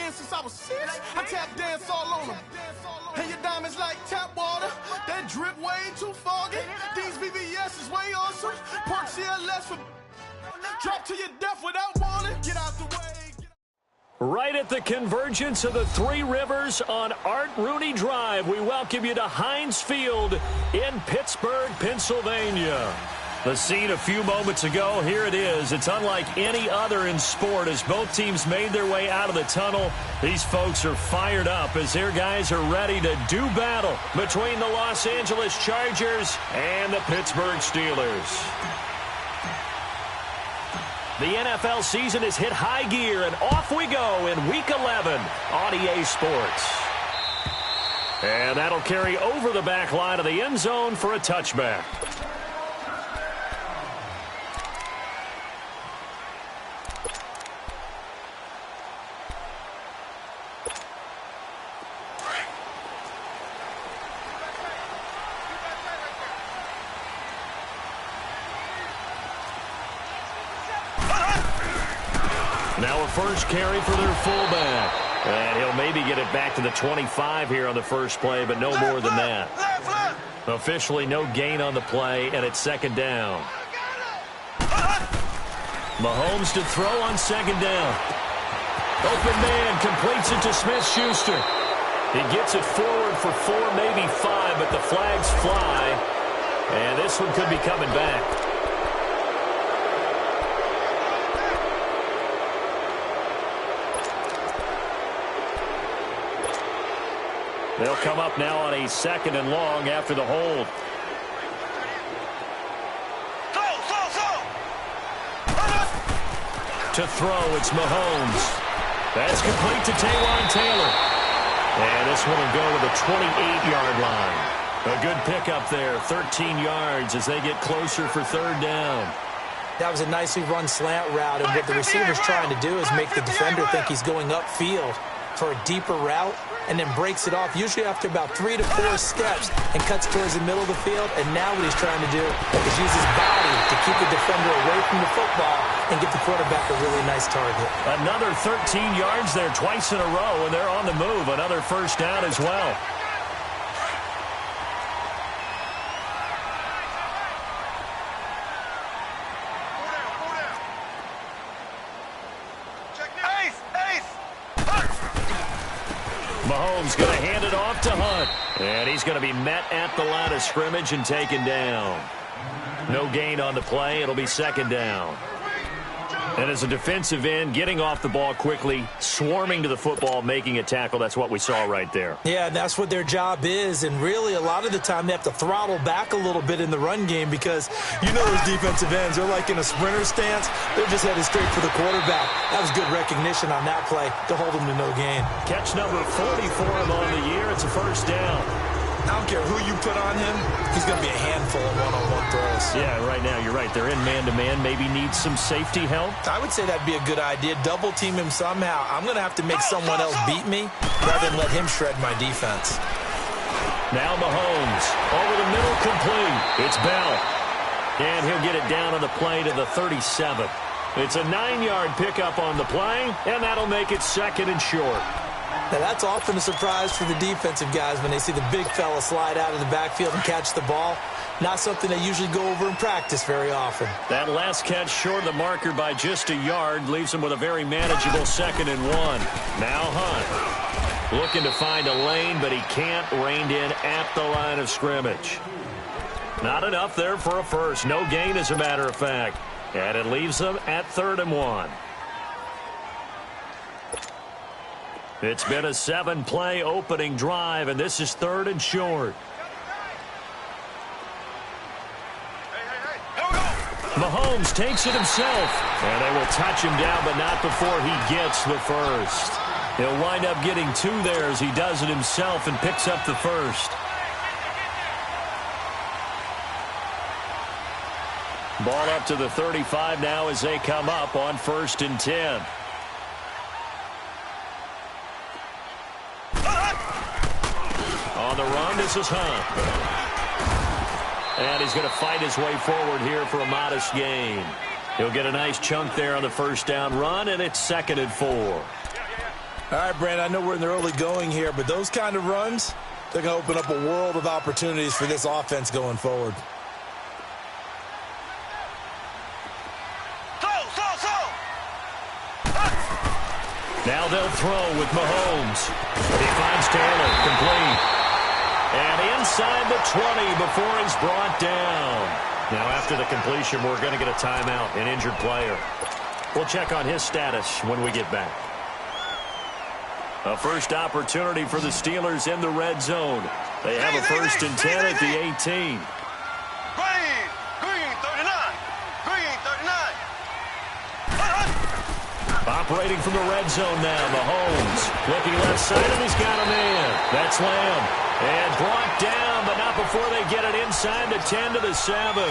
again since I was 6. I tap dance all on them. And your diamonds like tap water. That drip way too foggy. These BBS is way awesome. Park CLS for drop to your death without warning. Get out the way. Right at the convergence of the Three Rivers on Art Rooney Drive, we welcome you to Heinz Field in Pittsburgh, Pennsylvania. The scene a few moments ago, here it is. It's unlike any other in sport as both teams made their way out of the tunnel. These folks are fired up as their guys are ready to do battle between the Los Angeles Chargers and the Pittsburgh Steelers. The NFL season has hit high gear, and off we go in Week 11 on EA Sports. And that'll carry over the back line of the end zone for a touchback. Now a first carry for their fullback. And he'll maybe get it back to the 25 here on the first play, but no more than that. Officially no gain on the play, and it's second down. Mahomes to throw on second down. Open man completes it to Smith-Schuster. He gets it forward for 4, maybe 5, but the flags fly. And this one could be coming back. They'll come up now on a 2nd and long after the hold. To throw, it's Mahomes. That's complete to Taywan Taylor. And this one will go to the 28-yard line. A good pickup there, 13 yards as they get closer for third down. That was a nicely run slant route, and what the receiver's trying to do is make the defender think he's going upfield for a deeper route, and then breaks it off, usually after about 3 to 4 steps, and cuts towards the middle of the field. And now what he's trying to do is use his body to keep the defender away from the football and get the quarterback a really nice target. Another 13 yards there twice in a row, and they're on the move. Another first down as well. Mahomes going to hand it off to Hunt. And he's going to be met at the line of scrimmage and taken down. No gain on the play. It'll be second down. And as a defensive end, getting off the ball quickly, swarming to the football, making a tackle, that's what we saw right there. Yeah, that's what their job is. And really, a lot of the time, they have to throttle back a little bit in the run game because you know those defensive ends, they're like in a sprinter stance. They're just headed straight for the quarterback. That was good recognition on that play to hold them to no gain. Catch number 40 for him on the year. It's a first down. I don't care who you put on him, he's going to be a handful of one-on-one throws. Yeah, right now, you're right. They're in man-to-man. Maybe needs some safety help. I would say that'd be a good idea. Double team him somehow. I'm going to have to make someone else beat me rather than let him shred my defense. Now Mahomes. Over the middle, complete. It's Bell. And he'll get it down on the play to the 37. It's a 9-yard pickup on the play, and that'll make it second and short. Now, that's often a surprise for the defensive guys when they see the big fella slide out of the backfield and catch the ball. Not something they usually go over in practice very often. That last catch short of the marker by just a yard leaves him with a very manageable 2nd and 1. Now Hunt looking to find a lane, but he can't. Reined in at the line of scrimmage. Not enough there for a first. No gain, as a matter of fact. And it leaves them at 3rd and 1. It's been a 7-play opening drive, and this is 3rd and short. Mahomes takes it himself, and they will touch him down, but not before he gets the first. He'll wind up getting 2 there as he does it himself and picks up the first. Ball up to the 35 now as they come up on 1st and 10. On the run, this is Hunt. And he's going to fight his way forward here for a modest gain. He'll get a nice chunk there on the first down run, and it's 2nd and 4. All right, Brandon, I know we're in the early going here, but those kind of runs, they're going to open up a world of opportunities for this offense going forward. Now they'll throw with Mahomes. He finds Taylor, complete. And inside the 20 before he's brought down. Now after the completion, we're going to get a timeout, an injured player. We'll check on his status when we get back. A first opportunity for the Steelers in the red zone. They have a 1st and 10 at the 18. Operating from the red zone now, Mahomes. Looking left side, and he's got a man. That's Lamb. And brought down, but not before they get it inside the 10 to the 7.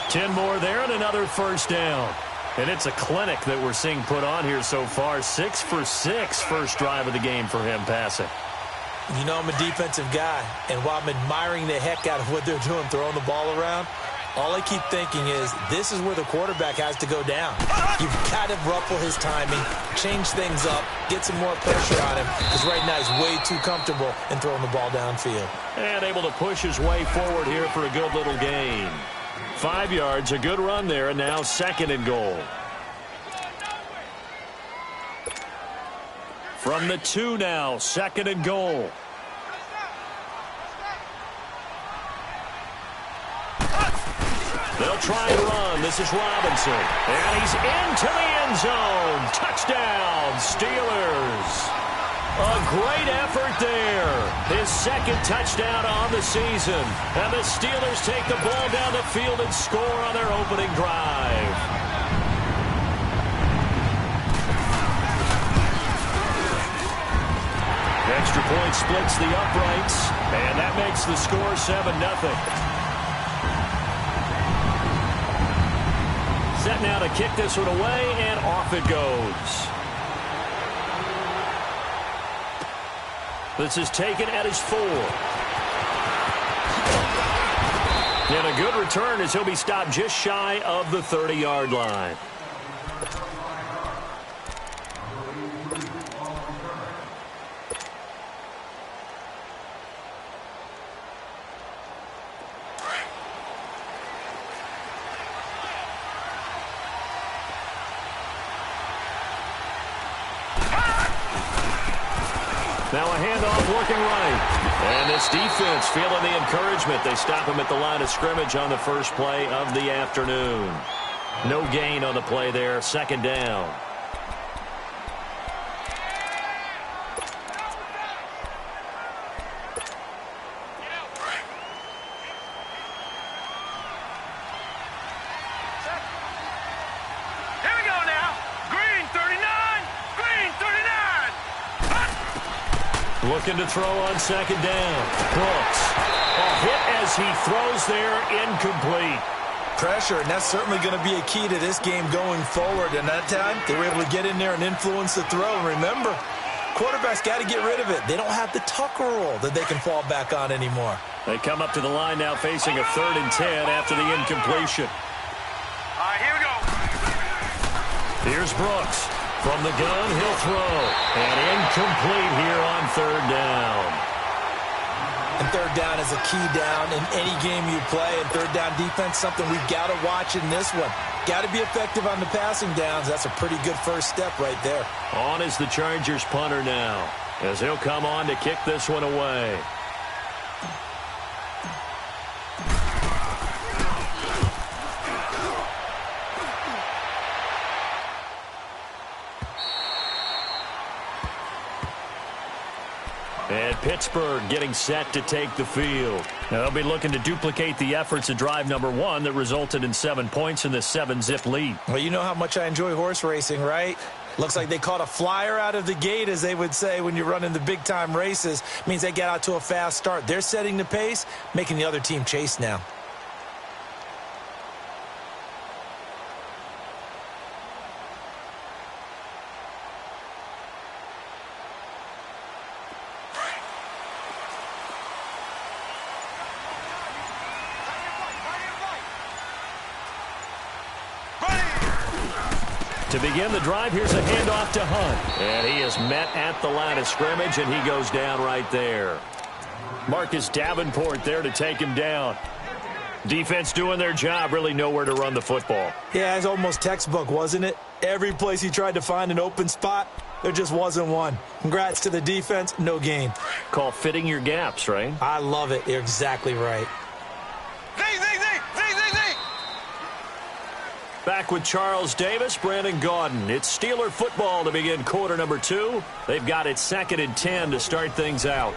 10 more there and another first down. And it's a clinic that we're seeing put on here so far. 6 for 6 first drive of the game for him passing. You know I'm a defensive guy, and while I'm admiring the heck out of what they're doing, throwing the ball around, all I keep thinking is this is where the quarterback has to go down. You've got to ruffle his timing, change things up, get some more pressure on him, because right now he's way too comfortable in throwing the ball downfield. And able to push his way forward here for a good little gain. 5 yards, a good run there, and now 2nd and goal. From the 2 now, 2nd and goal. They'll try and run. This is Robinson. And he's into the end zone. Touchdown, Steelers. A great effort there. His 2nd touchdown on the season. And the Steelers take the ball down the field and score on their opening drive. Extra point splits the uprights. And that makes the score 7-0. Set now to kick this one away, and off it goes. This is taken at his 4. And a good return as he'll be stopped just shy of the 30-yard line. Now a handoff working right. And this defense feeling the encouragement. They stop him at the line of scrimmage on the first play of the afternoon. No gain on the play there. 2nd down. Looking to throw on 2nd down. Brooks. A hit as he throws there, incomplete. Pressure, and that's certainly going to be a key to this game going forward. And that time, they were able to get in there and influence the throw. And remember, quarterbacks got to get rid of it. They don't have the Tucker rule that they can fall back on anymore. They come up to the line now facing a 3rd and 10 after the incompletion. All right, here we go. Here's Brooks. From the gun, he'll throw. And incomplete here on 3rd down. And 3rd down is a key down in any game you play. And 3rd down defense, something we've got to watch in this one. Got to be effective on the passing downs. That's a pretty good first step right there. On is the Chargers punter now, as he'll come on to kick this one away. And Pittsburgh getting set to take the field. Now they'll be looking to duplicate the efforts of drive number 1 that resulted in 7 points in the 7-zip lead. Well, you know how much I enjoy horse racing, right? Looks like they caught a flyer out of the gate, as they would say when you're running the big-time races. Means they get out to a fast start. They're setting the pace, making the other team chase now. To begin the drive, here's a handoff to Hunt. And he is met at the line of scrimmage, and he goes down right there. Marcus Davenport there to take him down. Defense doing their job, really nowhere to run the football. Yeah, it's almost textbook, wasn't it? Every place he tried to find an open spot, there just wasn't one. Congrats to the defense, no gain. Call fitting your gaps, right? I love it. You're exactly right. Back with Charles Davis, Brandon Gaudin. It's Steeler football to begin quarter number 2. They've got it 2nd and 10 to start things out.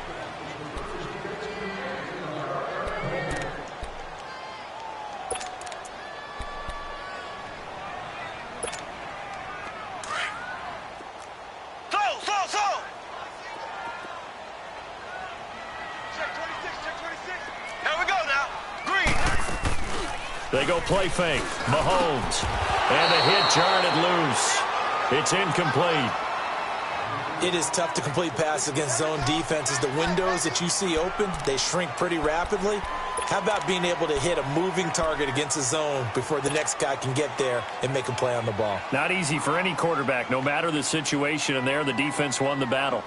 They go play fake. Mahomes. And the hit jarred it loose. It's incomplete. It is tough to complete passes against zone defenses. The windows that you see open, they shrink pretty rapidly. How about being able to hit a moving target against a zone before the next guy can get there and make a play on the ball? Not easy for any quarterback, no matter the situation, and there the defense won the battle.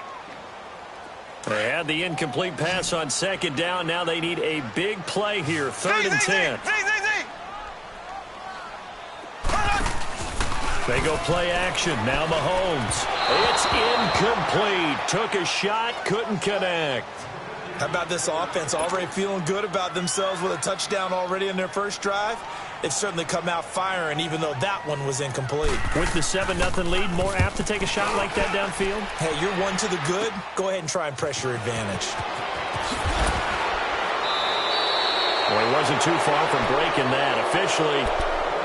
They had the incomplete pass on 2nd down. Now they need a big play here, 3rd and 10. They go play action. Now Mahomes. It's incomplete. Took a shot, couldn't connect. How about this offense already feeling good about themselves with a touchdown already in their first drive? They've certainly come out firing, even though that one was incomplete. With the 7-0 lead, more apt to take a shot like that downfield? Hey, you're one to the good. Go ahead and try and press your advantage. Well, he wasn't too far from breaking that. Officially,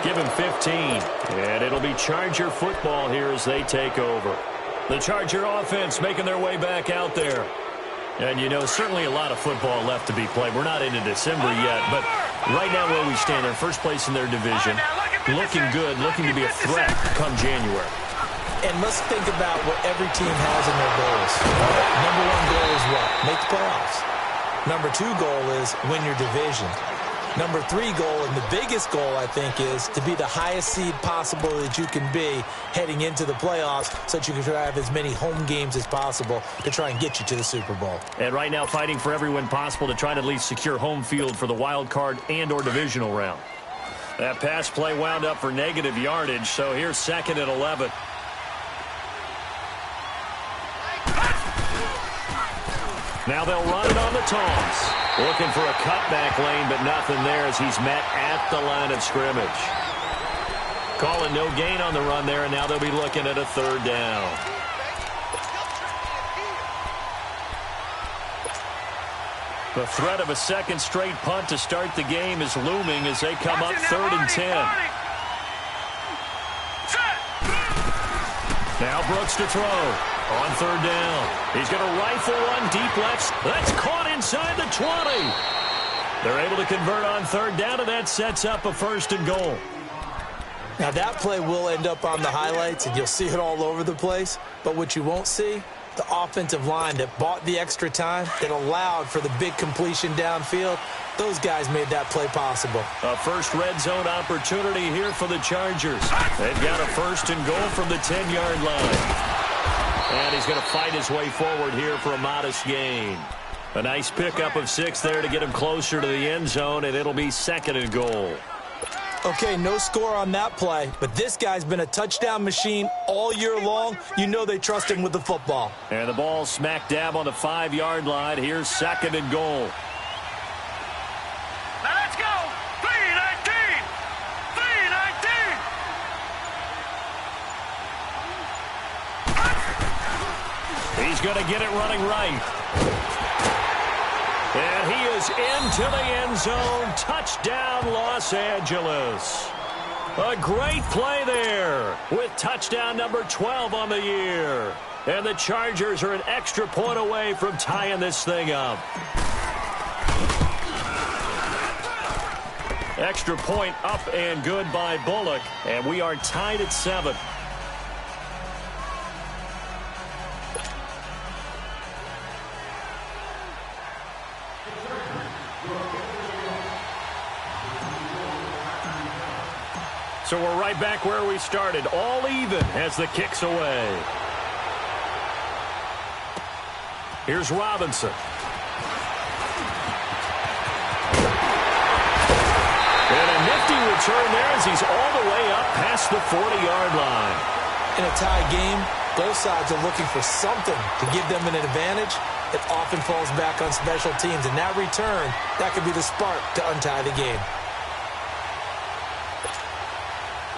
give him 15. And it'll be Charger football here as they take over. The Charger offense making their way back out there. And, you know, certainly a lot of football left to be played. We're not into December yet, but right now where we stand, they're first place in their division. Looking good, looking to be a threat come January. And let's think about what every team has in their goals. Number 1 goal is what? Make the playoffs. Number 2 goal is win your division. Number 3 goal, and the biggest goal, I think, is to be the highest seed possible that you can be heading into the playoffs so that you can try to have as many home games as possible to try and get you to the Super Bowl. And right now fighting for every win possible to try to at least secure home field for the wild card and or divisional round. That pass play wound up for negative yardage, so here's 2nd and 11. Now they'll run it on the toss. Looking for a cutback lane, but nothing there as he's met at the line of scrimmage. Calling no gain on the run there, and now they'll be looking at a 3rd down. The threat of a 2nd straight punt to start the game is looming as they come up 3rd and 10. Now Brooks to throw. On 3rd down. He's going to rifle one deep left. That's caught inside the 20. They're able to convert on 3rd down, and that sets up a 1st and goal. Now that play will end up on the highlights, and you'll see it all over the place. But what you won't see, the offensive line that bought the extra time, that allowed for the big completion downfield, those guys made that play possible. A first red zone opportunity here for the Chargers. They've got a 1st and goal from the 10-yard line. And he's going to fight his way forward here for a modest gain. A nice pickup of 6 there to get him closer to the end zone, and it'll be 2nd and goal. Okay, no score on that play, but this guy's been a touchdown machine all year long. You know they trust him with the football. And the ball smack dab on the 5-yard line. Here's 2nd and goal. Now let's go! 3-19! 3-19! He's going to get it running right. And he is into the end zone. Touchdown, Los Angeles. A great play there with touchdown number 12 on the year. And the Chargers are an extra point away from tying this thing up. Extra point up and good by Bullock. And we are tied at 7. So we're right back where we started. All even as the kick's away. Here's Robinson. And a nifty return there as he's all the way up past the 40-yard line. In a tie game, both sides are looking for something to give them an advantage. It often falls back on special teams. And that return, that could be the spark to untie the game.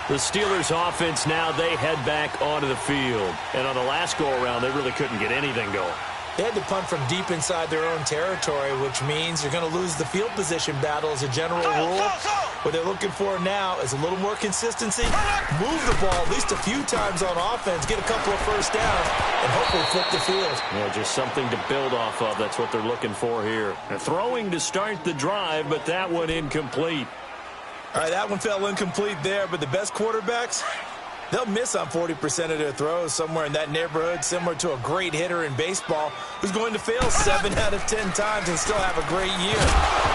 The Steelers offense now, they head back onto the field. And on the last go-around, they really couldn't get anything going. They had to punt from deep inside their own territory, which means you're going to lose the field position battle as a general rule. What they're looking for now is a little more consistency. Move the ball at least a few times on offense, get a couple of first downs, and hopefully flip the field. Yeah, just something to build off of. That's what they're looking for here. Throwing to start the drive, but that one incomplete. All right, that one fell incomplete there, but the best quarterbacks, they'll miss on 40% of their throws, somewhere in that neighborhood, similar to a great hitter in baseball who's going to fail 7 out of 10 times and still have a great year.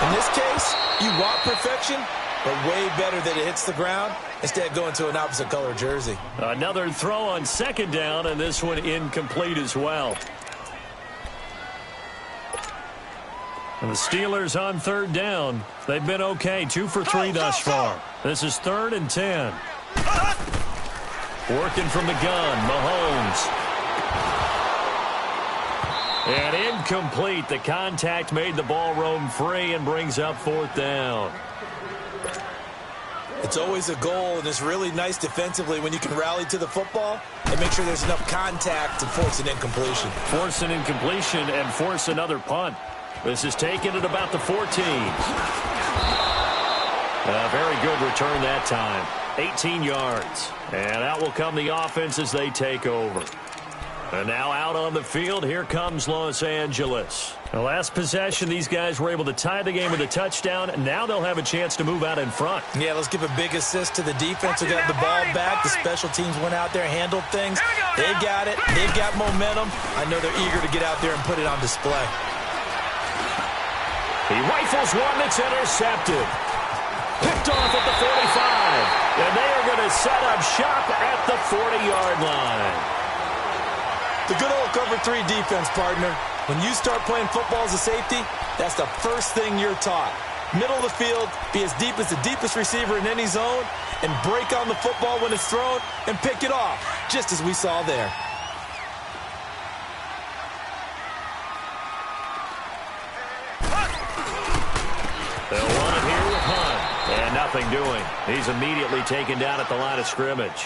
In this case, you want perfection, but way better that it hits the ground instead of going to an opposite color jersey. Another throw on second down, and this one incomplete as well. And the Steelers on third down. They've been okay, 2 for 3 thus far. This is 3rd and 10. Working from the gun, Mahomes. And incomplete. The contact made the ball roam free and brings up 4th down. It's always a goal, and it's really nice defensively when you can rally to the football and make sure there's enough contact to force an incompletion. Force an incompletion and force another punt. This is taken at about the 14. A very good return that time. 18 yards. And out will come the offense as they take over. And now out on the field, here comes Los Angeles. The last possession, these guys were able to tie the game with a touchdown. Now they'll have a chance to move out in front. Yeah, let's give a big assist to the defense who got the ball back. The special teams went out there, handled things. They got it. They've got momentum. I know they're eager to get out there and put it on display. He rifles one that's intercepted. Picked off at the 45. And they are going to set up shop at the 40-yard line. The good old cover 3 defense, partner. When you start playing football as a safety, that's the first thing you're taught. Middle of the field, be as deep as the deepest receiver in any zone, and break on the football when it's thrown and pick it off, just as we saw there. They'll run it here with Hunt. And nothing doing. He's immediately taken down at the line of scrimmage.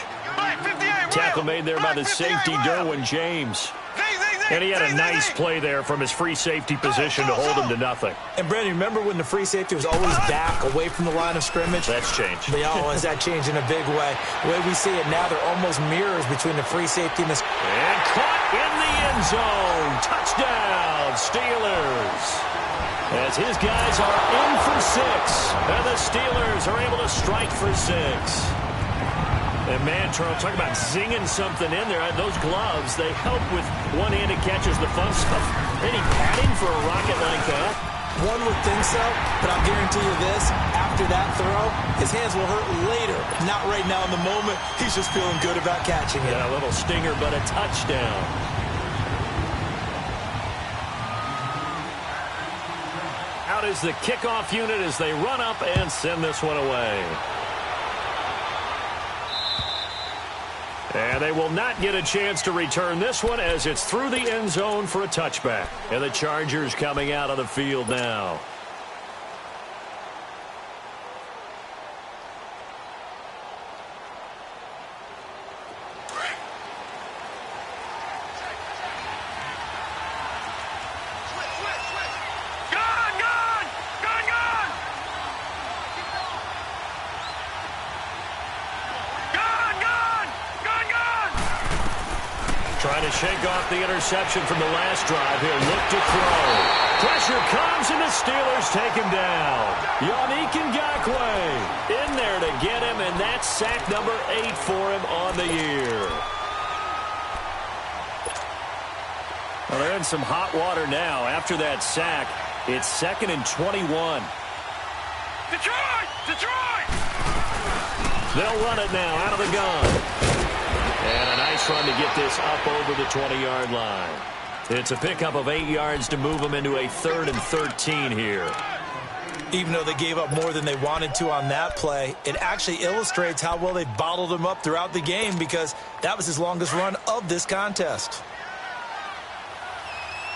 Tackle made there by the safety, Derwin James. And he had a nice play there from his free safety position to hold him to nothing. And, Brandon, remember when the free safety was always back away from the line of scrimmage? That's changed. Yeah, has that changed in a big way? The way we see it now, they're almost mirrors between the free safety and the... And caught in the end zone. Touchdown, Steelers. As his guys are in for 6. And the Steelers are able to strike for 6. And man, Charles, talk about zinging something in there. Those gloves, they help with one-handed catches, the fun stuff. Any padding for a rocket like that? One would think so, but I'll guarantee you this. After that throw, his hands will hurt later. Not right now in the moment. He's just feeling good about catching it. Yeah, a little stinger, but a touchdown. Out is the kickoff unit as they run up and send this one away. And they will not get a chance to return this one as it's through the end zone for a touchback. And the Chargers coming out of the field now. Trying to shake off the interception from the last drive. He'll look to throw. Pressure comes, and the Steelers take him down. Yannick Ngakoue in there to get him, and that's sack number 8 for him on the year. Well, they're in some hot water now. After that sack, it's 2nd and 21. Detroit! Detroit! They'll run it now out of the gun. And a nice run to get this up over the 20-yard line. It's a pickup of 8 yards to move them into a 3rd and 13 here. Even though they gave up more than they wanted to on that play, it actually illustrates how well they've bottled them up throughout the game because that was his longest run of this contest.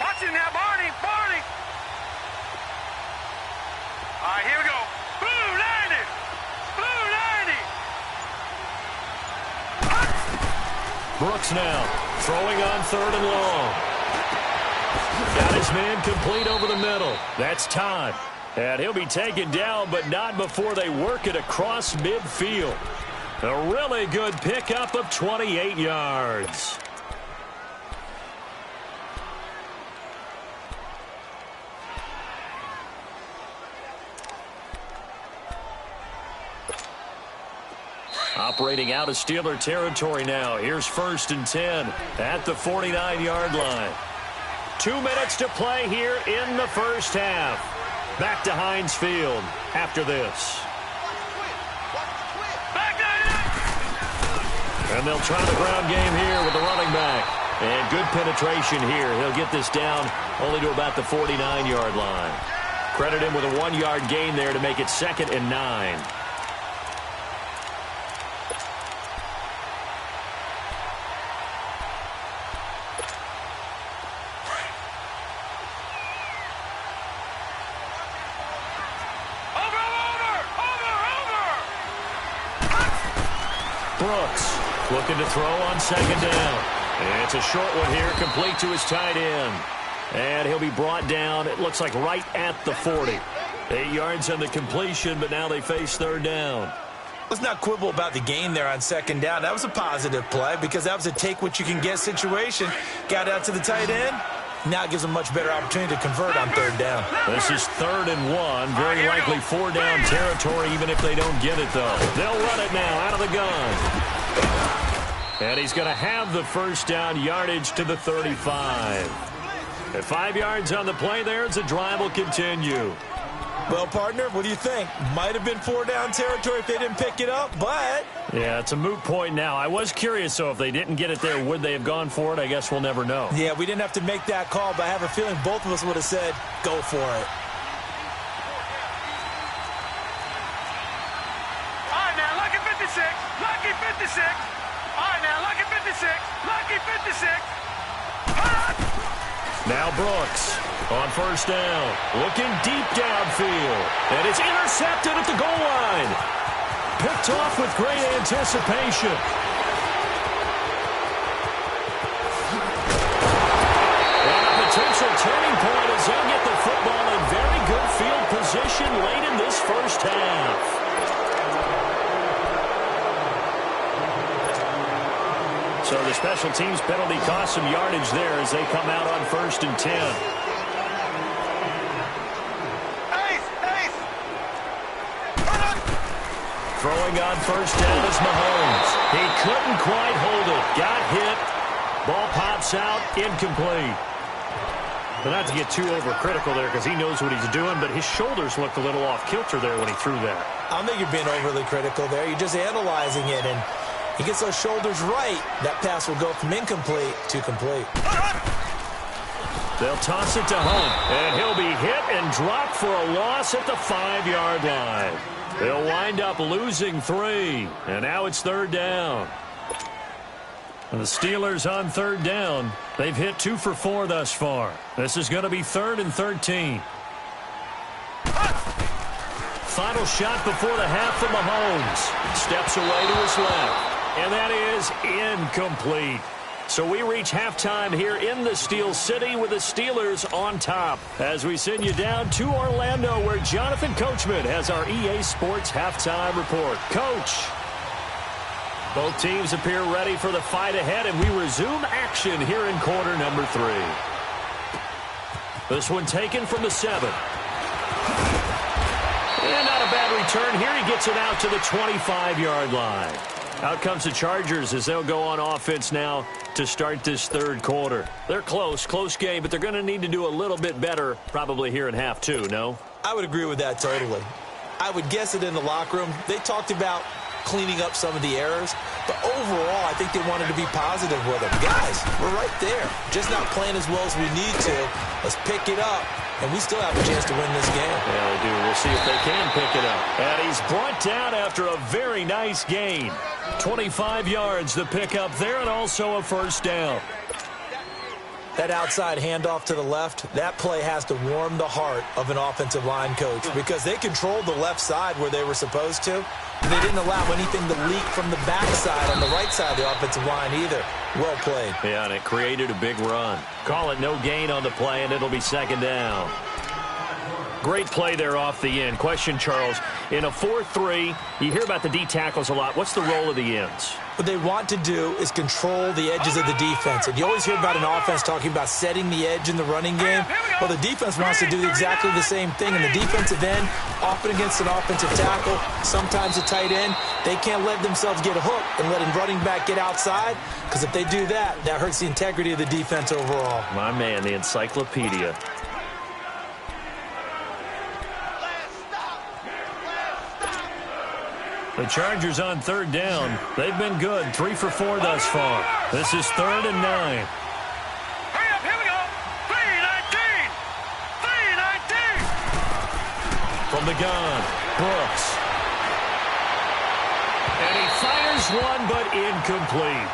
Watch it now, Barney. Barney. All right, here we go. Blue 90. Blue 90. Brooks now throwing on 3rd and long. Got his man complete over the middle. That's Todd. And he'll be taken down, but not before they work it across midfield. A really good pickup of 28 yards. Operating out of Steeler territory now. Here's 1st and 10 at the 49-yard line. 2 minutes to play here in the first half. Back to Heinz Field after this. And they'll try the ground game here with the running back. And good penetration here. He'll get this down only to about the 49-yard line. Credit him with a 1-yard gain there to make it 2nd and 9. Brooks looking to throw on 2nd down. And it's a short one here, complete to his tight end. And he'll be brought down, it looks like right at the 40. 8 yards on the completion, but now they face 3rd down. Let's not quibble about the gain there on 2nd down. That was a positive play because that was a take-what-you-can-get situation. Got out to the tight end. Now it gives them a much better opportunity to convert on 3rd down. This is 3rd and 1. Very likely 4-down territory, even if they don't get it, though. They'll run it now out of the gun. And he's going to have the 1st down yardage to the 35. At 5 yards on the play there, the drive will continue. Well, partner, what do you think? Might have been 4-down territory if they didn't pick it up, but... Yeah, it's a moot point now. I was curious, so if they didn't get it there, would they have gone for it? I guess we'll never know. Yeah, we didn't have to make that call, but I have a feeling both of us would have said, go for it. All right, now, lucky 56. Lucky 56. All right, now, lucky 56. Lucky 56. Now Brooks on 1st down, looking deep downfield, and it's intercepted at the goal line. Picked off with great anticipation. And a potential turning point as they'll get the football in very good field position late in this first half. So the special teams penalty cost some yardage there as they come out on 1st and 10. Throwing on 1st down is Mahomes. He couldn't quite hold it. Got hit. Ball pops out. Incomplete. But not to get too overcritical there because he knows what he's doing, but his shoulders looked a little off kilter there when he threw that. I don't think you're being overly critical there. You're just analyzing it, and he gets those shoulders right. That pass will go from incomplete to complete. They'll toss it to Hunt, and he'll be hit and dropped for a loss at the 5-yard line. They'll wind up losing 3, and now it's 3rd down. And the Steelers on 3rd down. They've hit 2 for 4 thus far. This is going to be 3rd and 13. Final shot before the half from Mahomes. Steps away to his left. And that is incomplete. So we reach halftime here in the Steel City with the Steelers on top. As we send you down to Orlando where Jonathan Coachman has our EA Sports halftime report. Coach. Both teams appear ready for the fight ahead, and we resume action here in quarter number 3. This one taken from the 7. And not a bad return here. He gets it out to the 25-yard line. Out comes the Chargers as they'll go on offense now to start this 3rd quarter. They're close game, but they're going to need to do a little bit better probably here in half 2, no? I would agree with that totally. I would guess it in the locker room. They talked about cleaning up some of the errors. But overall, I think they wanted to be positive with him. Guys, we're right there. Just not playing as well as we need to. Let's pick it up, and we still have a chance to win this game. Yeah, they do. We'll see if they can pick it up. And he's brought down after a very nice gain. 25 yards to pick up there, and also a first down. That outside handoff to the left, that play has to warm the heart of an offensive line coach because they controlled the left side where they were supposed to. They didn't allow anything to leak from the backside on the right side of the offensive line either. Well played. Yeah, and it created a big run. Call it no gain on the play, and it'll be second down. Great play there off the end. Question, Charles, in a 4-3, you hear about the D tackles a lot. What's the role of the ends? What they want to do is control the edges of the defense. And you always hear about an offense talking about setting the edge in the running game. Well, the defense wants to do exactly the same thing. And the defensive end, often against an offensive tackle, sometimes a tight end, they can't let themselves get hooked and let a running back get outside. Because if they do that, that hurts the integrity of the defense overall. My man, the encyclopedia. The Chargers on third down. They've been good. 3 for 4 thus far. This is 3rd and 9. Hurry up, here we go. 3-19. 3-19. From the gun, Brooks. And he fires one, but incomplete.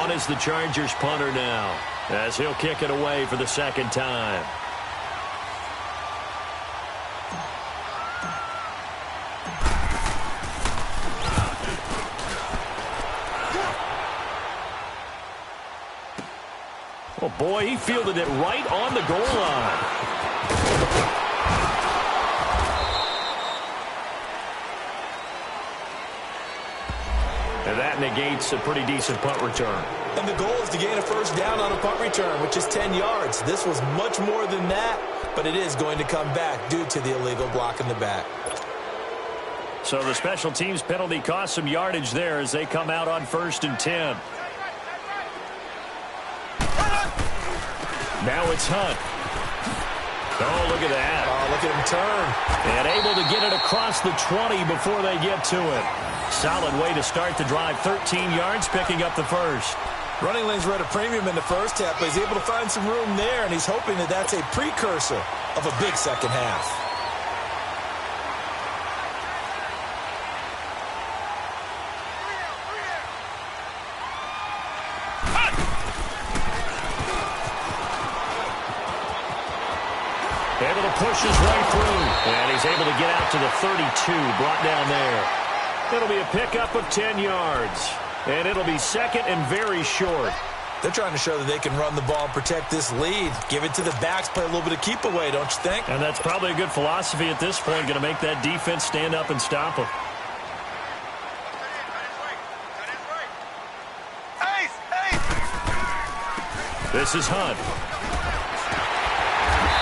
On is the Chargers punter now, as he'll kick it away for the second time. Oh, boy, he fielded it right on the goal line. And that negates a pretty decent punt return. And the goal is to gain a first down on a punt return, which is 10 yards. This was much more than that, but it is going to come back due to the illegal block in the back. So the special teams penalty cost some yardage there as they come out on 1st and 10. Now it's Hunt. Oh, look at that. Oh, look at him turn. And able to get it across the 20 before they get to it. Solid way to start the drive. 13 yards, picking up the first. Running lanes were at a premium in the first half, but he's able to find some room there, and he's hoping that that's a precursor of a big second half. Able to push his way through. And he's able to get out to the 32, brought down there. It'll be a pickup of 10 yards. And it'll be second and very short. They're trying to show that they can run the ball and protect this lead. Give it to the backs, play a little bit of keep away, don't you think? And that's probably a good philosophy at this point, going to make that defense stand up and stop them. This is Hunt.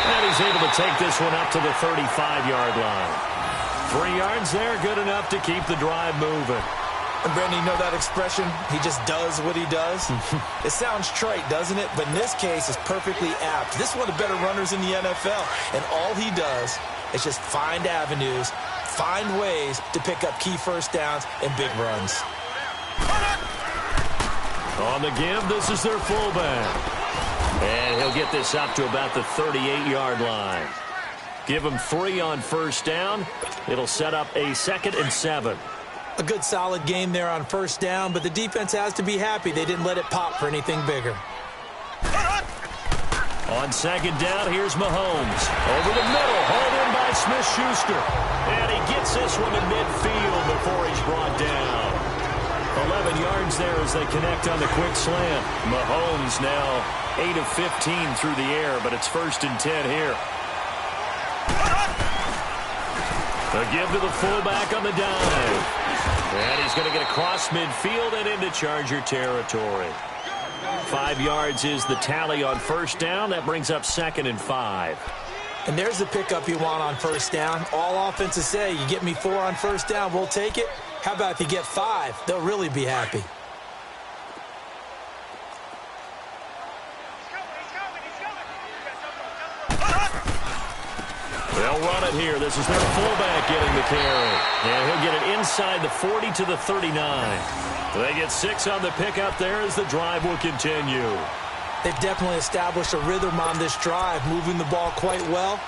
And he's able to take this one up to the 35-yard line. 3 yards there, good enough to keep the drive moving. And Brandon, you know that expression? He just does what he does? It sounds trite, doesn't it? But in this case, it's perfectly apt. This is one of the better runners in the NFL. And all he does is just find avenues, find ways to pick up key first downs and big runs. On the give, this is their fullback. And he'll get this up to about the 38-yard line. Give him 3 on first down. It'll set up a 2nd and 7. A good solid game there on first down, but the defense has to be happy they didn't let it pop for anything bigger. On second down, here's Mahomes. Over the middle, hauled in by Smith-Schuster. And he gets this one to midfield before he's brought down. 11 yards there as they connect on the quick slant. Mahomes now 8 of 15 through the air, but it's 1st and 10 here. A give to the fullback on the dive. And he's going to get across midfield and into Charger territory. 5 yards is the tally on first down. That brings up 2nd and 5. And there's the pickup you want on first down. All offenses say, you get me 4 on first down, we'll take it. How about if you get 5? They'll really be happy. They'll run it here. This is their fullback getting the carry. And he'll get it inside the 40 to the 39. They get 6 on the pickup there as the drive will continue. They've definitely established a rhythm on this drive, moving the ball quite well.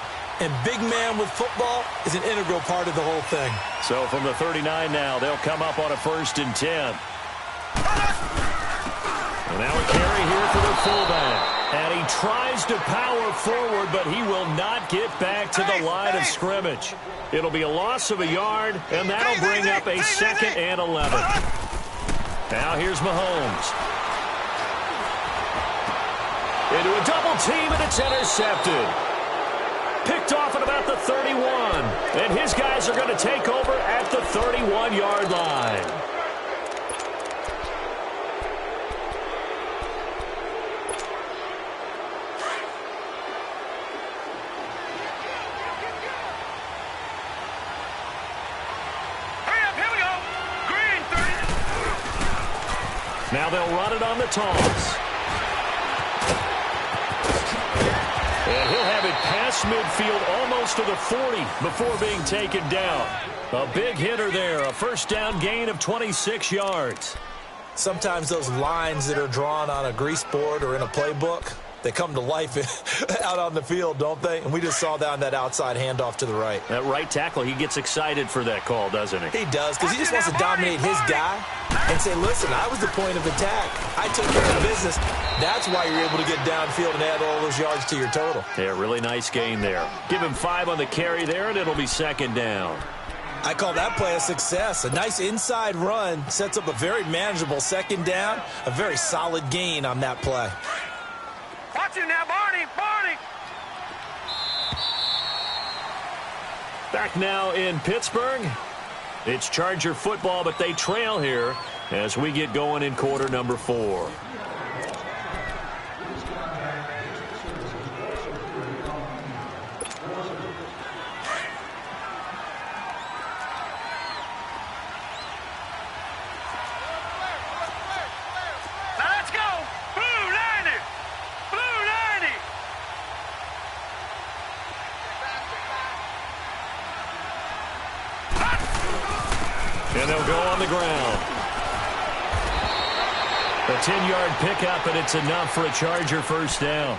And big man with football is an integral part of the whole thing. So from the 39 now, they'll come up on a 1st and 10. And now a carry here for the fullback. And he tries to power forward, but he will not get back to the line of scrimmage. It'll be a loss of a yard, and that'll bring up a 2nd and 11. Now here's Mahomes. Into a double team, and it's intercepted. Picked off at about the 31. And his guys are going to take over at the 31-yard line. Now they'll run it on the toss. And he'll have it past midfield almost to the 40 before being taken down. A big hitter there, a 1st down gain of 26 yards. Sometimes those lines that are drawn on a grease board or in a playbook, they come to life out on the field, don't they? And we just saw that on that outside handoff to the right. That right tackle, he gets excited for that call, doesn't he? He does, because he just wants to dominate his guy and say, listen, I was the point of attack. I took care of business. That's why you're able to get downfield and add all those yards to your total. Yeah, really nice gain there. Give him 5 on the carry there, and it'll be 2nd down. I call that play a success. A nice inside run sets up a very manageable 2nd down, a very solid gain on that play. Watch him now, Barney! Barney! Back now in Pittsburgh. It's Charger football, but they trail here as we get going in quarter number 4. And they'll go on the ground. A 10-yard pickup, and it's enough for a Charger 1st down.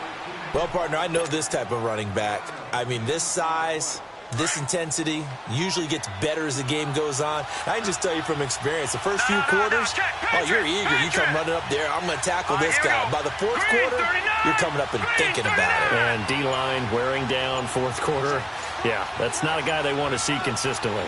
Well, partner, I know this type of running back. I mean, this size, this intensity usually gets better as the game goes on. I can just tell you from experience, the first few quarters, oh, you're eager. You come running up there, I'm going to tackle this guy. By the 4th quarter, you're coming up and thinking about it. And D-line wearing down 4th quarter. Yeah, that's not a guy they want to see consistently.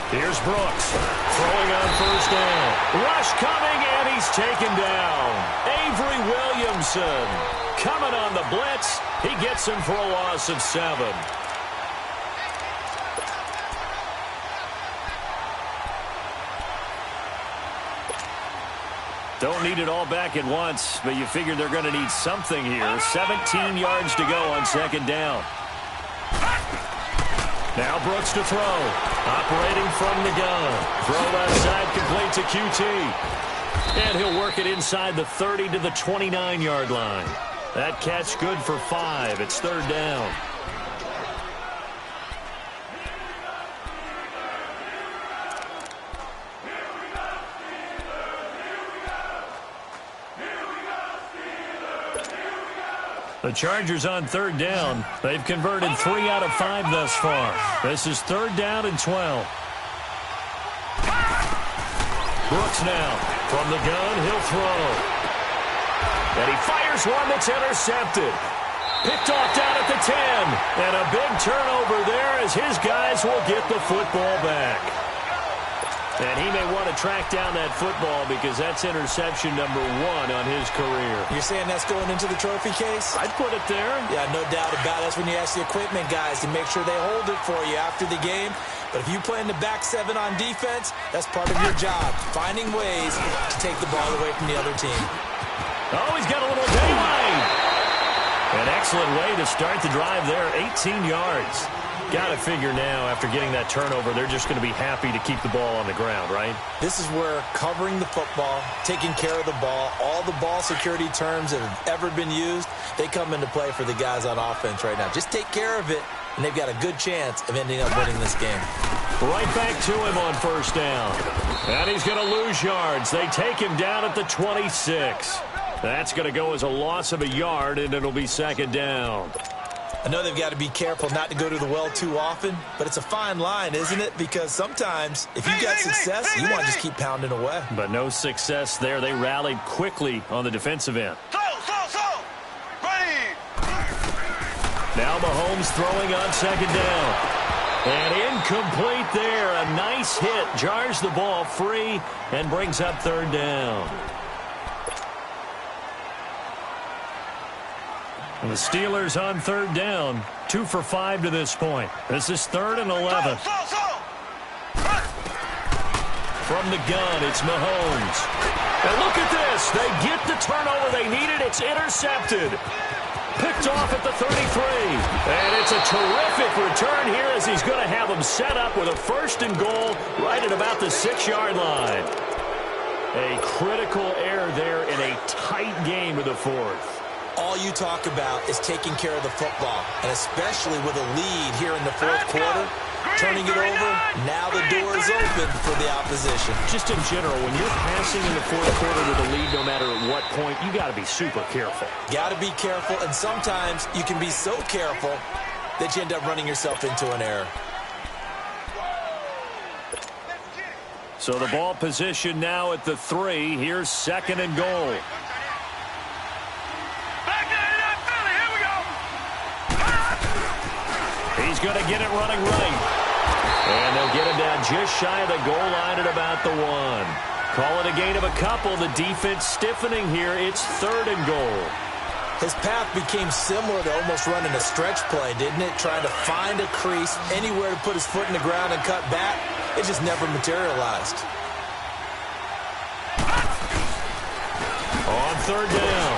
Here's Brooks, throwing on 1st down. Rush coming, and he's taken down. Avery Williamson coming on the blitz. He gets him for a loss of 7. Don't need it all back at once, but you figure they're going to need something here. 17 yards to go on 2nd down. Now Brooks to throw. Operating from the gun. Throw left side complete to QT. And he'll work it inside the 30 to the 29-yard line. That catch good for 5. It's 3rd down. The Chargers on 3rd down. They've converted 3 out of 5 thus far. This is 3rd down and 12. Brooks now from the gun. He'll throw. And he fires one that's intercepted. Picked off down at the 10. And a big turnover there as his guys will get the football back. And he may want to track down that football because that's interception number 1 on his career. You're saying that's going into the trophy case? I'd put it there. Yeah, no doubt about it. That's when you ask the equipment guys to make sure they hold it for you after the game. But if you play in the back 7 on defense, that's part of your job, finding ways to take the ball away from the other team. Oh, he's got a little daylight. An excellent way to start the drive there, 18 yards. Got to figure now, after getting that turnover, they're just going to be happy to keep the ball on the ground, right? This is where covering the football, taking care of the ball, all the ball security terms that have ever been used, they come into play for the guys on offense right now. Just take care of it, and they've got a good chance of ending up winning this game. Right back to him on first down. And he's going to lose yards. They take him down at the 26. That's going to go as a loss of a yard, and it'll be second down. I know they've got to be careful not to go to the well too often, but it's a fine line, isn't it? Because sometimes, if you've got success, you want to just keep pounding away. But no success there. They rallied quickly on the defensive end. Ready. Now Mahomes throwing on second down. And incomplete there. A nice hit. Jars the ball free and brings up third down. And the Steelers on third down, 2 for 5 to this point. This is 3rd and 11. From the gun, it's Mahomes. And look at this. They get the turnover they needed. It's intercepted. Picked off at the 33. And it's a terrific return here as he's going to have them set up with a 1st and goal right at about the 6-yard line. A critical error there in a tight game of the 4th. All you talk about is taking care of the football, and especially with a lead here in the 4th quarter, turning it over, now the door is open for the opposition. Just in general, when you're passing in the 4th quarter with a lead, no matter at what point, you got to be super careful. Got to be careful, and sometimes you can be so careful that you end up running yourself into an error. So the ball position now at the 3. Here's 2nd and goal. He's going to get it running right. And they'll get him down just shy of the goal line at about the 1. Call it a gain of a couple. The defense stiffening here. It's 3rd and goal. His path became similar to almost running a stretch play, didn't it? Trying to find a crease, anywhere to put his foot in the ground and cut back. It just never materialized. On 3rd down.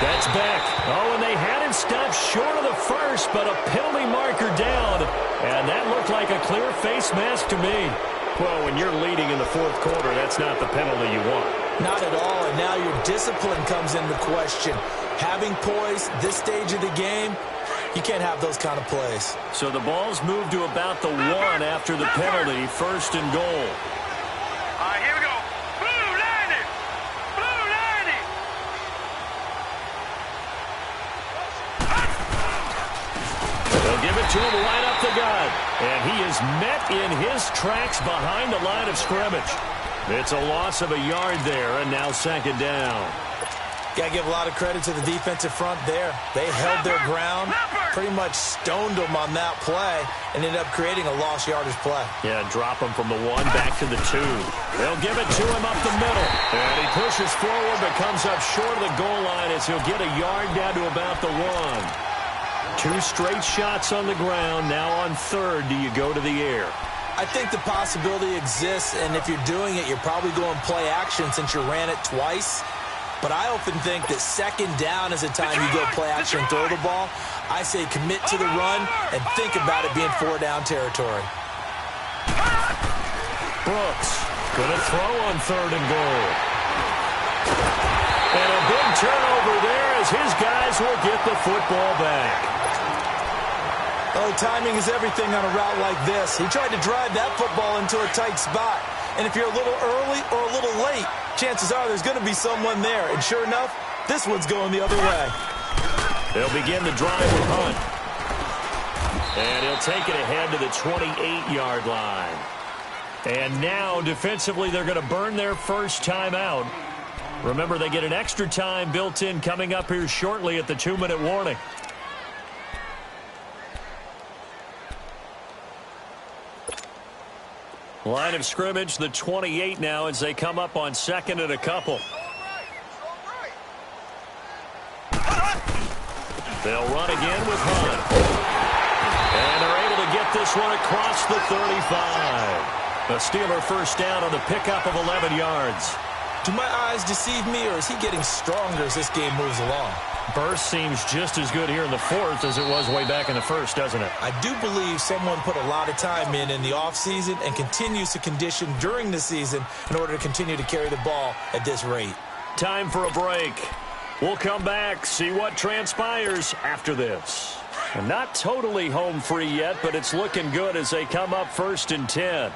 That's Beck. Oh, and they had him stopped short of the 1st, but a penalty marker down. And that looked like a clear face mask to me. Well, when you're leading in the 4th quarter, that's not the penalty you want. Not at all, and now your discipline comes into question. Having poise this stage of the game, you can't have those kind of plays. So the ball's moved to about the 1 after the penalty, 1st and goal. All right, here we go. Blue 90. Blue 90. They'll give it to him right up the gut. And he is met in his tracks behind the line of scrimmage. It's a loss of a yard there, and now 2nd down. Got to give a lot of credit to the defensive front there. They held their ground, pretty much stoned them on that play, and ended up creating a lost yardage play. Yeah, drop him from the 1 back to the 2. They'll give it to him up the middle. And he pushes forward but comes up short of the goal line as he'll get a yard down to about the 1. 2 straight shots on the ground. Now on 3rd, do you go to the air? I think the possibility exists, and if you're doing it, you're probably going play action since you ran it twice. But I often think that 2nd down is a time you go play action and throw the ball. I say commit to the run and think about it being 4-down territory. Brooks going to throw on 3rd and goal. And a big turnover there as his guys will get the football back. Oh, timing is everything on a route like this. He tried to drive that football into a tight spot. And if you're a little early or a little late, chances are there's going to be someone there. And sure enough, this one's going the other way. They'll begin the drive with Hunt. And he'll take it ahead to the 28-yard line. And now, defensively, they're going to burn their first time out. Remember, they get an extra time built in coming up here shortly at the 2-minute warning. Line of scrimmage, the 28 now as they come up on 2nd and a couple. They'll run again with Hunt. And they're able to get this one across the 35. A Steeler first down on the pickup of 11 yards. Do my eyes deceive me, or is he getting stronger as this game moves along? Burst seems just as good here in the fourth as it was way back in the first, doesn't it? I do believe someone put a lot of time in the offseason and continues to condition during the season in order to continue to carry the ball at this rate. Time for a break. We'll come back, see what transpires after this. And not totally home free yet, but it's looking good as they come up 1st and 10.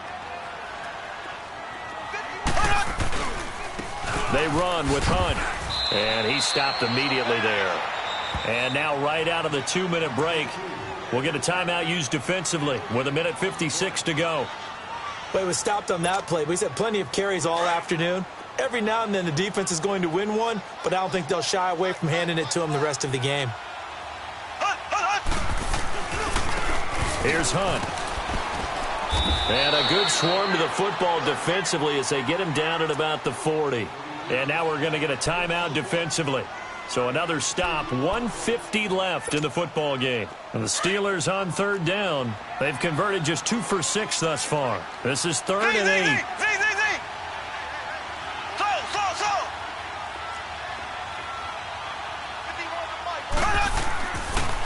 They run with Hunt. And he stopped immediately there. And now right out of the 2-minute break, we'll get a timeout used defensively with 1:56 to go. Well, he was stopped on that play, but he's had plenty of carries all afternoon. Every now and then the defense is going to win one, but I don't think they'll shy away from handing it to him the rest of the game. Here's Hunt. And a good swarm to the football defensively as they get him down at about the 40. And now we're going to get a timeout defensively. So another stop, 1:50 left in the football game. And the Steelers on 3rd down. They've converted just 2 for 6 thus far. This is 3rd and 8.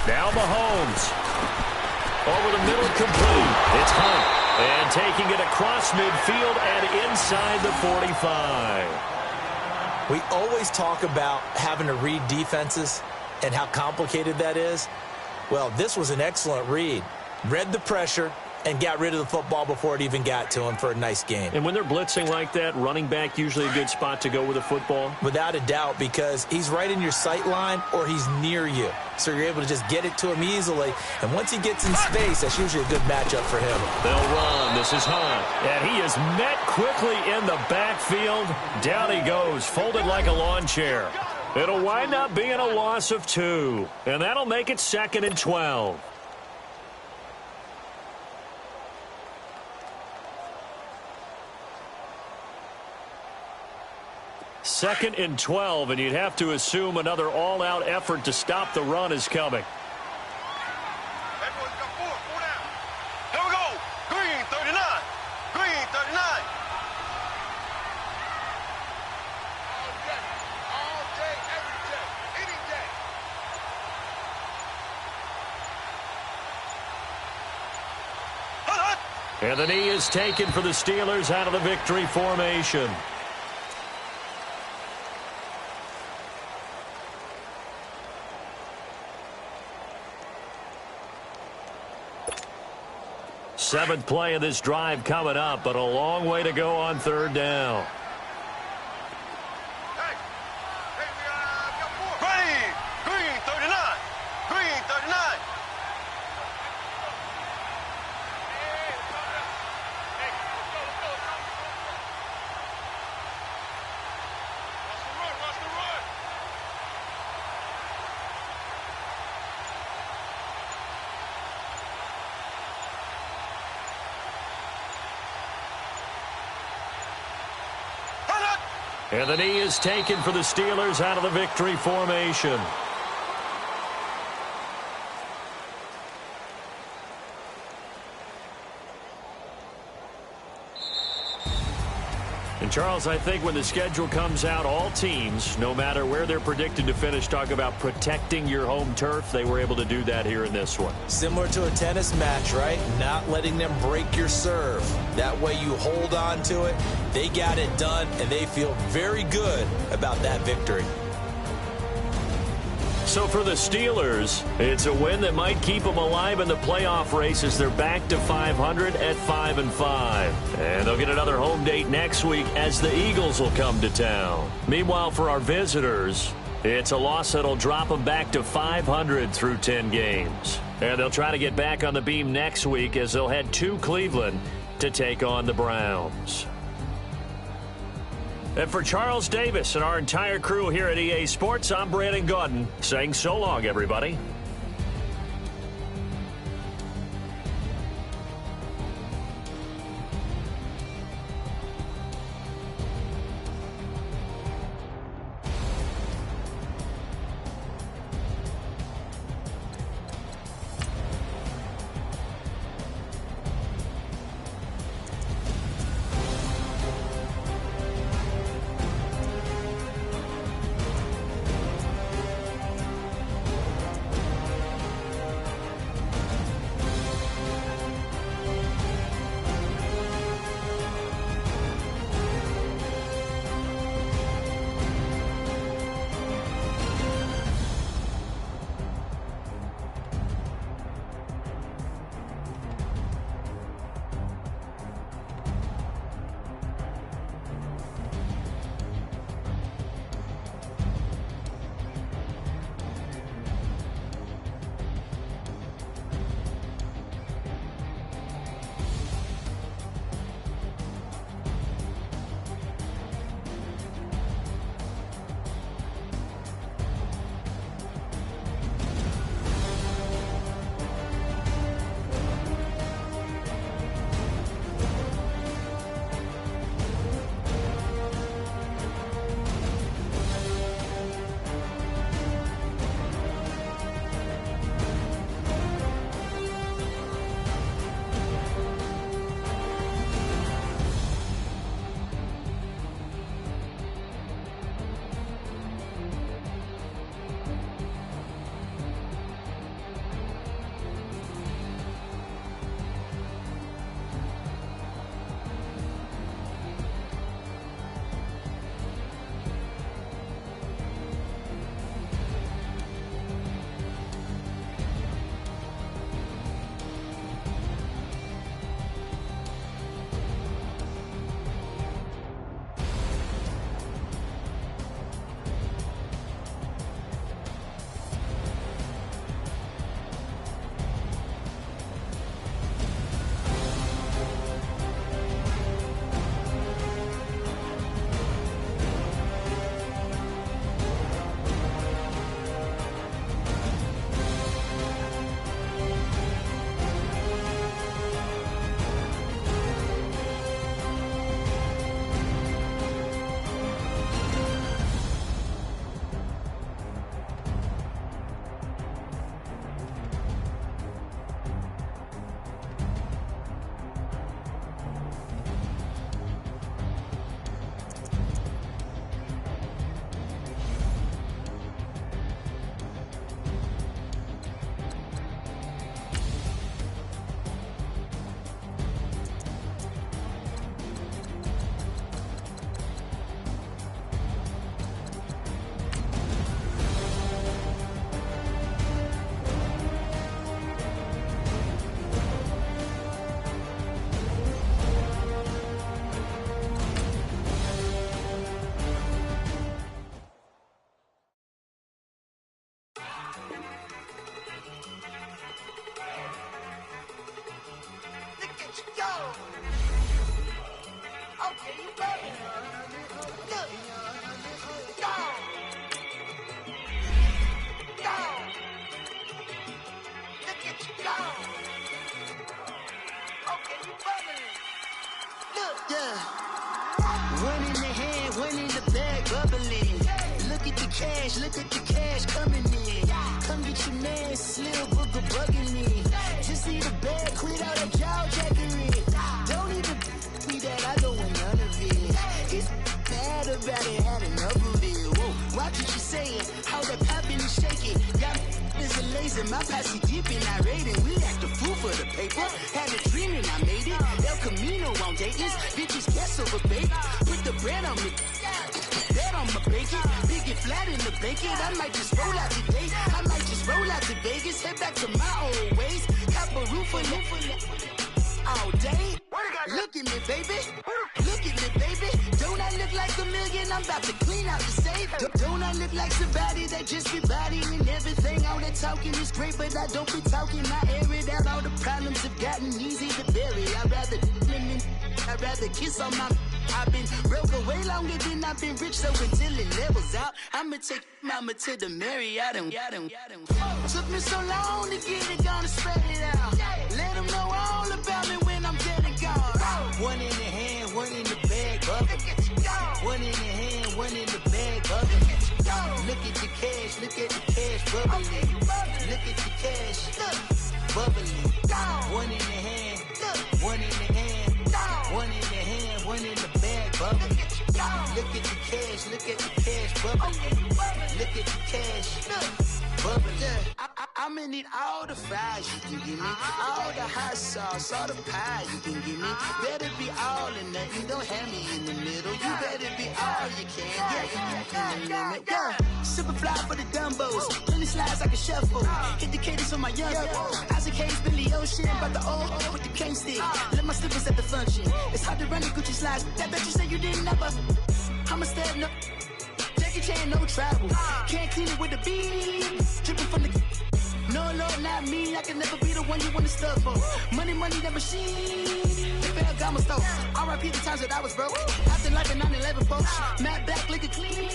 Now Mahomes. Over the middle, complete. It's Hunt. And taking it across midfield and inside the 45. We always talk about having to read defenses and how complicated that is. Well, this was an excellent read. Read the pressure and got rid of the football before it even got to him for a nice game. And when they're blitzing like that, running back usually a good spot to go with the football? Without a doubt, because he's right in your sight line or he's near you. So you're able to just get it to him easily. And once he gets in space, that's usually a good matchup for him. They'll run. This is Hunt. And he is met quickly in the backfield. Down he goes, folded like a lawn chair. It'll wind up being a loss of 2. And that'll make it 2nd and 12. Second and 12, and you'd have to assume another all-out effort to stop the run is coming. Here we go. Green 39. Green 39. All day, every day, any day. And the knee is taken for the Steelers out of the victory formation. Seventh play of this drive coming up, but a long way to go on 3rd down. Green 39. Green 39. Watch the run. And the knee is taken for the Steelers out of the victory formation. And Charles, I think when the schedule comes out, all teams, no matter where they're predicted to finish, talk about protecting your home turf. They were able to do that here in this one. Similar to a tennis match, right? Not letting them break your serve. That way you hold on to it. They got it done, and they feel very good about that victory. So for the Steelers, it's a win that might keep them alive in the playoff race as they're back to 500 at 5-5. And they'll get another home date next week as the Eagles will come to town. Meanwhile, for our visitors, it's a loss that'll drop them back to 500 through 10 games. And they'll try to get back on the beam next week as they'll head to Cleveland to take on the Browns. And for Charles Davis and our entire crew here at EA Sports, I'm Brandon Gaudin saying so long, everybody. go. Okay, you bugging. Look. Go. Go. Look at you go. Okay, you bugging. Look. Yeah. One in the hand, one in the bag, bubbling. Look at the cash coming in. Come get your man, Slim Booger bugging me. Just need a bag, quit all that jaw jackery. Don't even me that I don't want none of it. He's mad about it, had enough of it. Whoa, watch what you saying, how that poppin' and shaking. Y'all is a lazy, my posse deep and I rated. We act a fool for the paper. Had a dream and I made it. El Camino on Dayton's, bitches guess over bake. Put the bread on me. That on my bacon, big and flat in the blanket. I might just roll out today. I might just roll out to Vegas, head back to my old ways. Cop a roof for all day. Look at me, baby. Look at me, baby. Don't I look like a million? I'm about to clean out the safe. Don't I look like somebody that just be bodying everything? All that talking is great, but I don't be talking. I air it out. All the problems have gotten easy to bury. I'd rather kiss on my. I've been broke way longer than I've been rich, so until it levels out, I'ma take mama to the Marriott and took me so long to get it, gonna spread it out. Let them know all about me when I'm dead and gone. One in the hand, one in the bag, bubbling. One in the hand, one in the bag, bubbling. Look at the cash, bubbling. Look at the cash, bubbling. One in the hand, one in the hand, one in the hand, one in the bag, bubbling. Look at the cash, bubbling. Look at the cash, bubbling. I'ma need all the fries you can give me, all the hot sauce, all the pie you can give me. Better be all or nothing, don't have me in the middle. You better be all you can, yeah. Super fly for the Dumbos, plenty slides like a shuffle. Hit the cadence on my young Isaac Hayes, Billy Ocean, but the old with the cane stick. Let my slippers at the function. It's hard to run the Gucci slides. That bet you say you didn't never. I'ma step no. Jackie Chan, no travel. Can't clean it with the beat. Dripping from the. No, Lord, not me. I can never be the one you want to stuff for. Money, that machine. Fell got my stove. R.I.P. the times that I was broke. After life in 9/11, folks. Matte back, liquor clean.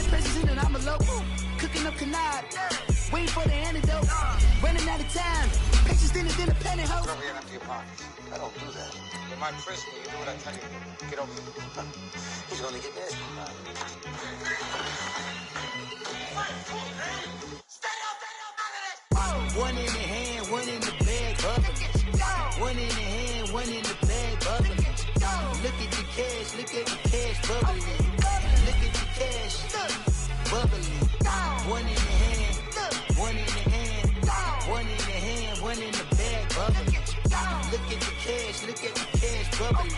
Presents in and I'm alone. Cooking up canard. Waiting for the antidote. Running out of time. Patience thinner than a pantyhose. Rub your empty pockets. I don't do that. In my prison, you do what I tell you. Get over here. He's gonna get this. One in the hand, one in the bag, bubbling. One in the hand, one in the bag, bubbling. Look at the cash, bubbling. Look at the cash, bubbling. One in the hand, one in the hand, one in the hand, one in the bag, bubbling. Look at the cash, bubbling.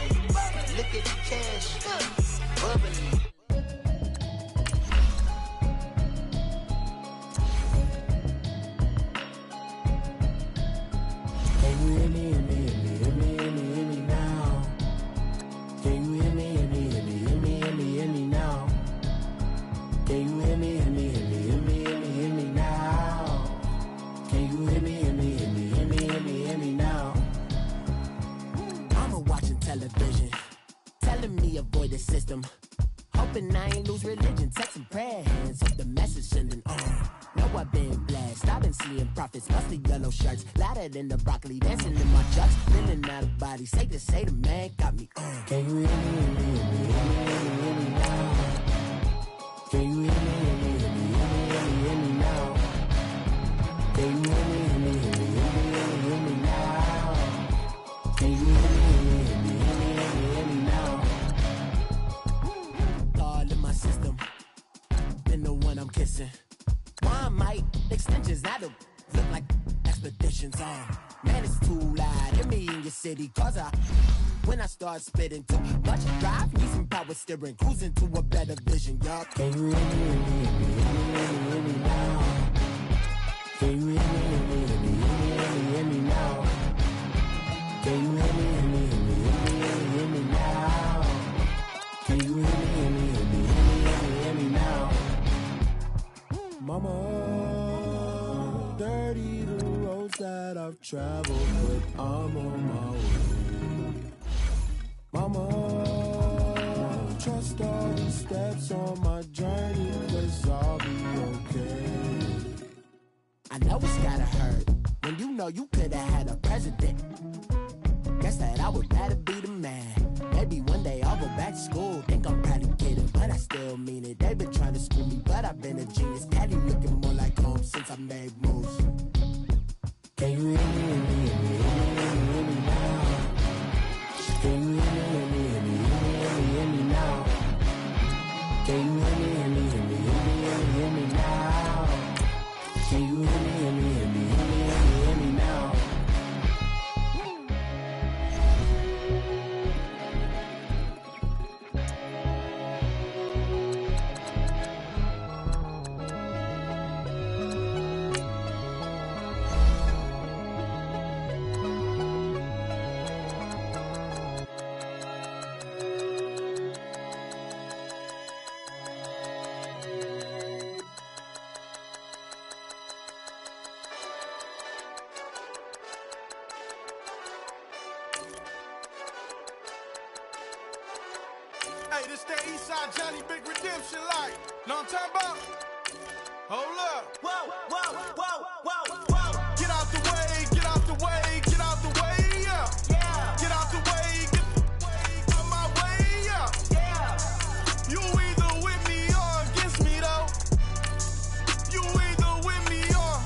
Look at the cash, bubbling. Hoping I ain't lose religion, texting prayer hands up the message sending on. Know I've been blessed, I've been seeing prophets, mostly yellow shirts, louder than the broccoli, dancing in my chucks, feeling out of body, safe to say the man got me on. Can you hear me now? Can you hear me now? Can you hear me now? Can you hear me now? All in my system, been the one I'm kissing. One might extensions, I don't look like expeditions on. Man, it's too loud. Hear me in your city, cause when I start spitting too much drive, need some power steering, cruising to a better vision, y'all. Can you hear me now? Can you hear me now? Can you hear me now? Can you hear me now? Mama, dirty the roads that I've traveled, but I'm on my way. Mama, trust all the steps on my journey, 'cause I'll be okay. I know it's gotta hurt when you know you could've had a president. Guess that I would rather be the man. Maybe one day I'll go back to school. Think I'm probably kidding, but I still mean it. They've been trying to school me, but I've been a genius. Daddy looking more like home since I made moves. Can you hear me, hear me, hear me, hear me, hear me, hear me now? Can you hear me, hear me, hear me, hear me, hear me, hear me now? Can you hear me, hear me, hear me, hear me, hear me, hear me now? Can you hear me, hear me, hear me, hear me, hear me, hear me now? Hey, this that Eastside Johnny Big Redemption like. Know what I'm talking about? Hold up. Whoa, whoa, whoa, whoa, whoa. Get out the way, get out the way, get out the way, yeah. Yeah, Get out the way, get out my way, yeah. yeah. You either with me or against me, though. You either with me or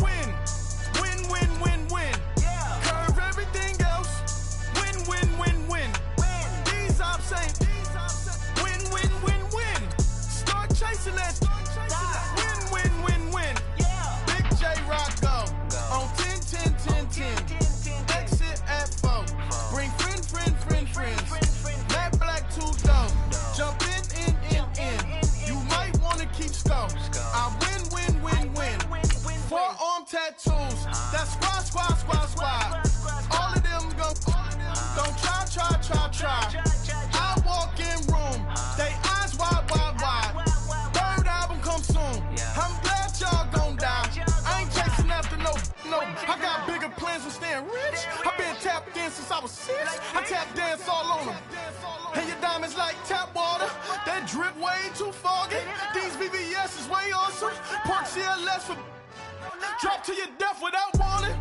win. Win, win, win, win. Yeah. Curve everything else. Win, win, win, win. These ops ain't win, win, win, win. Start chasing that. Win, win, win, win. Yeah. Big J Rock go on 10, 10, 10, 10. Exit at 4. Bring friends. Matt Black 2 dope. Jump in. You might wanna keep scope. I win. Forearm tattoos. That's squad. All of them go. Don't try. I walk in room. They eyes wide. Third album come soon. I'm glad y'all gon' die. I ain't chasing after no. I got bigger plans than staying rich. I been tapped in since I was 6. I tap dance all on them. And your diamonds like tap water. That drip way too foggy. These VVS is way awesome. Pork CLS for drop to your death without warning.